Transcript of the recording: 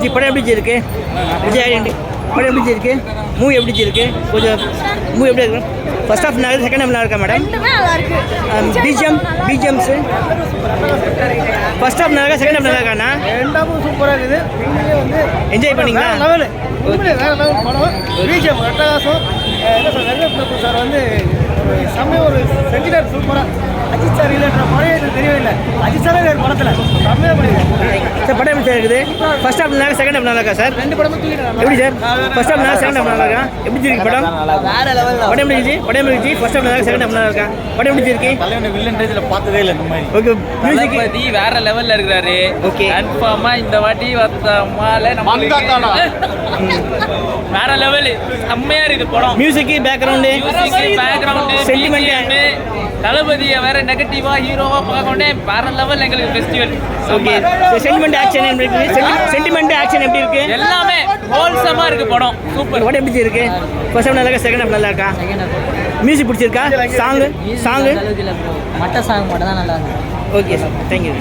G படம் எப்படி இருக்கு? விஜய் ஐடென்டி படம் எப்படி இருக்கு? மூவி எப்படி இருக்கு? கொஞ்சம் மூவி எப்படி இருக்கு? ஃபர்ஸ்ட் ஹாஃப் நல்லா செகண்ட் ஹாஃப் நல்லா இருக்கா மேடம்? பிஜிஎம்ஸ் ஃபர்ஸ்ட் ஹாஃப் நல்லா இருக்கா செகண்ட் ஹாஃப் நல்லா இருக்காண்ணா? ரெண்டாவும் சூப்பராக இருக்குது. என்ஜாய் பண்ணீங்களா? லெவலு வேறு லெவல் படம். பிஜிஎம் அட்டகாசம். என்ன சார் வெங்கட் பிரபு சார் வந்து ஒரு செம்மையாக ஒரு செஞ்சிட்டார் சூப்பராக. அஜித் சார் இல்லைன்ற படம் எனக்கு தெரியவே இல்லை. அஜித் சாரே வேறு படத்தில் செம்மையாக பண்ணியிருக்கேன் சார். படம் எப்படி சார் இருக்குது? ஃபர்ஸ்ட் ஹாஃப் நல்லா செகண்ட் ஹாஃப் நல்லா இருக்கா சார்? ரெண்டு படமும் தூக்கிட்டு எப்படி சார்? ஃபர்ஸ்ட் ஹாஃப் நல்லா செகண்ட் ஹாஃப் நல்லா இருக்கா? எப்படி இருக்கு படம்? வேறு லெவல். படம் எப்படி இருந்துச்சு? படம் எப்படி இருந்துச்சு? ஃபர்ஸ்ட் ஹாஃப் நல்லா செகண்ட் ஹாஃப் நல்லா இருக்கா? படம் எப்படி இருக்கு? வில்லன் ரேஞ்சில் பார்த்ததே இல்லை இந்த மாதிரி. ஓகே மியூசிக் தளபதி வேற லெவல்ல இருக்கிறாரு. ஓகே கன்ஃபார்மா இந்த வாட்டி வந்தமால வேற லெவல் செம்மையா இருக்கு படம். மியூசிக் பேக்ரவுண்டு சென்டிமெண்ட் தளபதியை வேற நெகட்டிவா ஹீரோவா பார்க்கணும்னே வேற லெவல் எங்களுக்கு ஃபெஸ்டிவல். ஓகே சென்டிமெண்ட் ஆக்ஷன் எப்படி இருக்கு? சென்டிமெண்ட் ஆக்ஷன் எப்படி இருக்கு? எல்லாமே ஹோல்சமா இருக்கு படம். சூப்பர். படம் எப்படி இருக்கு? ஃபர்ஸ்ட் ஹாஃப் நல்லா இருக்கா செகண்ட் ஹாஃப் நல்லா இருக்கா? மியூசிக் பிடிச்சிருக்கா? சாங்கு மட்ட சாங் மட்டும் தான் நல்லா இருக்கு. Okay sir thank you.